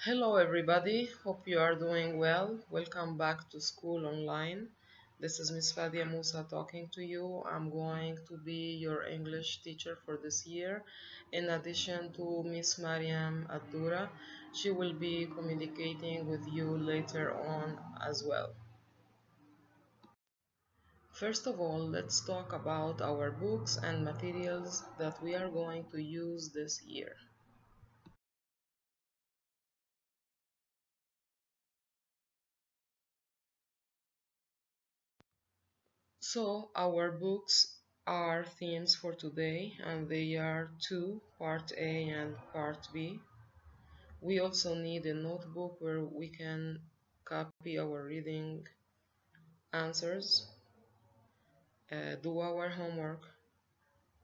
Hello everybody, hope you are doing well. Welcome back to School Online. This is Miss Fadia Musa talking to you. I'm going to be your English teacher for this year. In addition to Miss Mariam Addura, she will be communicating with you later on as well. First of all, let's talk about our books and materials that we are going to use this year. So our books are themes for today, and they are two, part A and part B. We also need a notebook where we can copy our reading answers, do our homework.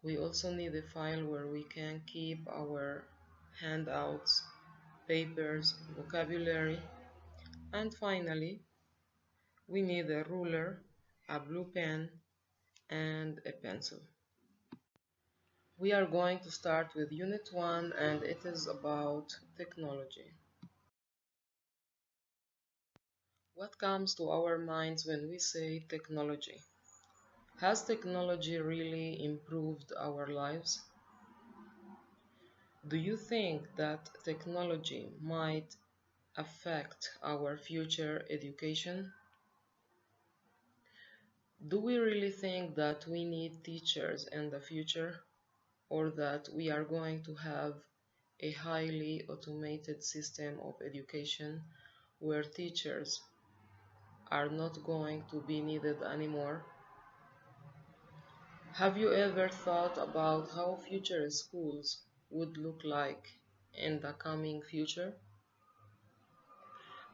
We also need a file where we can keep our handouts, papers, vocabulary, and finally, we need a ruler, a blue pen, and a pencil. We are going to start with Unit 1 and it is about technology. What comes to our minds when we say technology? Has technology really improved our lives? Do you think that technology might affect our future education? Do we really think that we need teachers in the future, or that we are going to have a highly automated system of education where teachers are not going to be needed anymore? Have you ever thought about how future schools would look like in the coming future?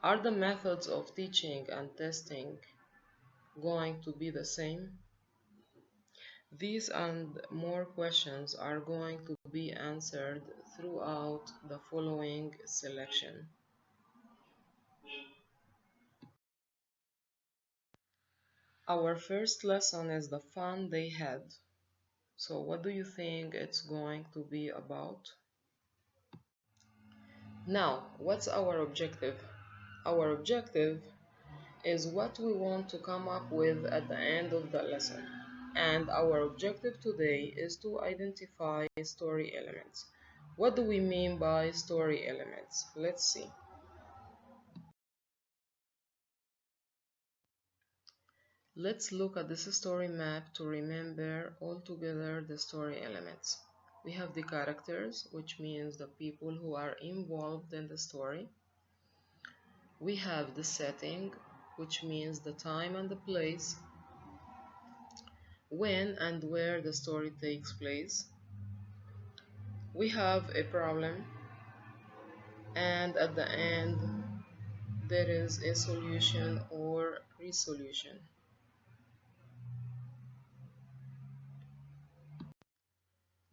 Are the methods of teaching and testing going to be the same? These and more questions are going to be answered throughout the following selection. Our first lesson is the fun they had. So what do you think it's going to be about? Now, what's our objective? Our objective is what we want to come up with at the end of the lesson. And our objective today is to identify story elements. What do we mean by story elements? Let's see. Let's look at this story map to remember all together the story elements. We have the characters, which means the people who are involved in the story. We have the setting, which means the time and the place, when and where the story takes place. We have a problem, and at the end, there is a solution or resolution.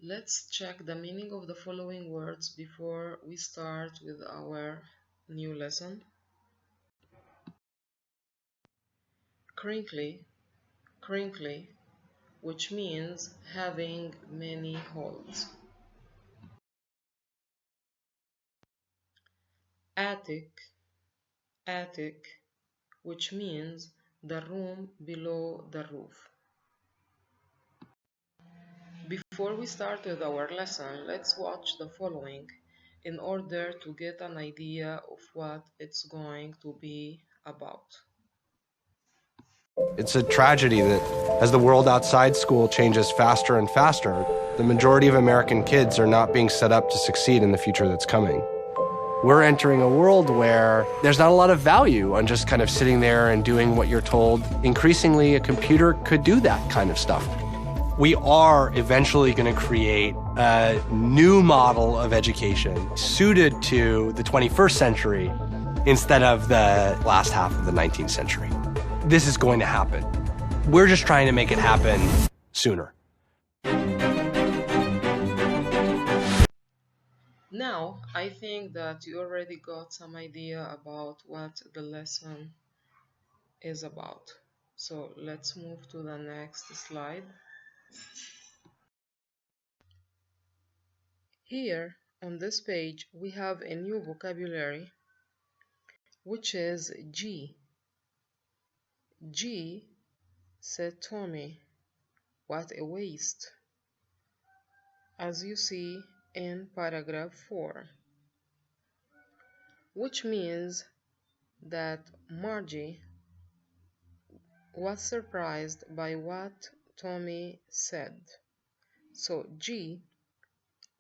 Let's check the meaning of the following words before we start with our new lesson. Crinkly, crinkly, which means having many holes. Attic, attic, which means the room below the roof. Before we start with our lesson, let's watch the following in order to get an idea of what it's going to be about. It's a tragedy that as the world outside school changes faster and faster, the majority of American kids are not being set up to succeed in the future that's coming. We're entering a world where there's not a lot of value on just kind of sitting there and doing what you're told. Increasingly, a computer could do that kind of stuff. We are eventually going to create a new model of education suited to the 21st century instead of the last half of the 19th century. This is going to happen. We're just trying to make it happen sooner. Now, I think that you already got some idea about what the lesson is about. So let's move to the next slide. Here on this page, we have a new vocabulary which is G. G, said Tommy, what a waste, as you see in paragraph 4, which means that Margie was surprised by what Tommy said. So G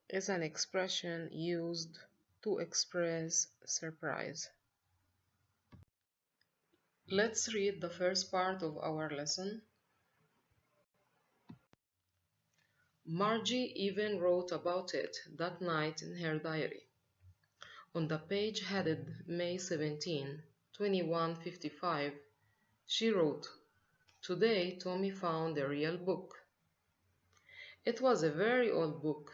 is an expression used to express surprise. Let's read the first part of our lesson. Margie even wrote about it that night in her diary. On the page headed May 17, 2155, she wrote, "Today Tommy found a real book." It was a very old book.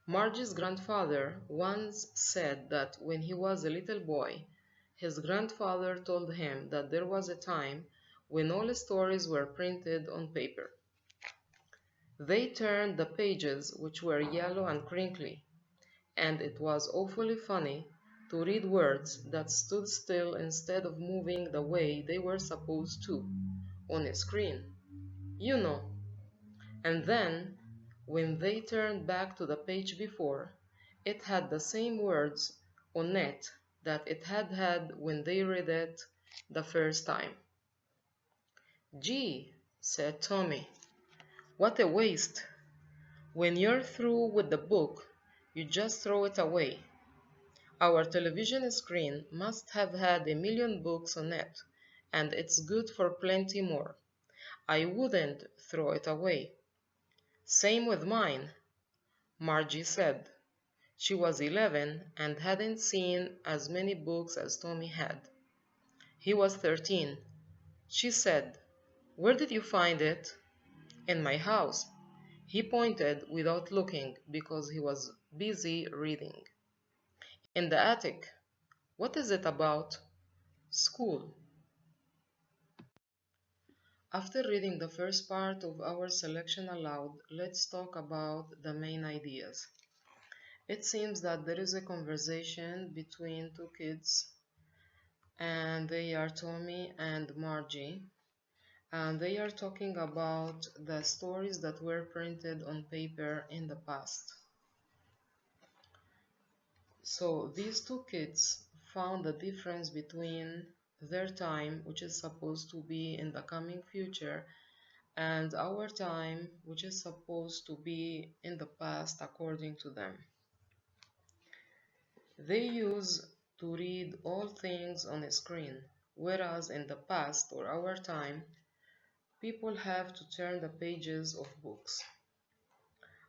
Margie's grandfather once said that when he was a little boy, his grandfather told him that there was a time when all stories were printed on paper. They turned the pages, which were yellow and crinkly, and it was awfully funny to read words that stood still instead of moving the way they were supposed to on a screen. You know. And then, when they turned back to the page before, it had the same words on it that it had had when they read it the first time. "Gee," said Tommy, "what a waste. When you're through with the book, you just throw it away. Our television screen must have had 1,000,000 books on it, and it's good for plenty more. I wouldn't throw it away." "Same with mine," Margie said. She was 11 and hadn't seen as many books as Tommy had. He was 13. She said, "Where did you find it?" "In my house." He pointed without looking because he was busy reading. "In the attic." "What is it about?" "School." After reading the first part of our selection aloud, let's talk about the main ideas. It seems that there is a conversation between two kids, and they are Tommy and Margie, and they are talking about the stories that were printed on paper in the past. So these two kids found the difference between their time, which is supposed to be in the coming future, and our time, which is supposed to be in the past according to them. They use to read all things on a screen, whereas in the past or our time, people have to turn the pages of books.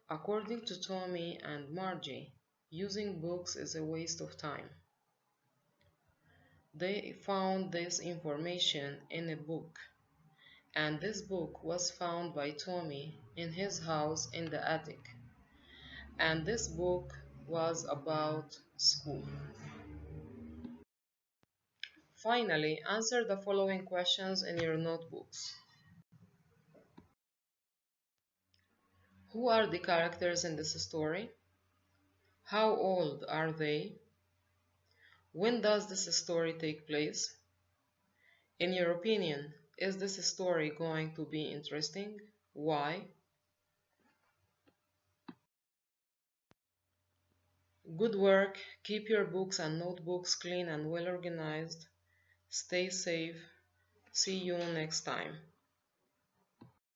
According to Tommy and Margie, using books is a waste of time. They found this information in a book, and this book was found by Tommy in his house in the attic. And this book was about school. Finally, answer the following questions in your notebooks. Who are the characters in this story? How old are they? When does this story take place? In your opinion, is this story going to be interesting? Why? Good work. Keep your books and notebooks clean and well organized. Stay safe. See you next time.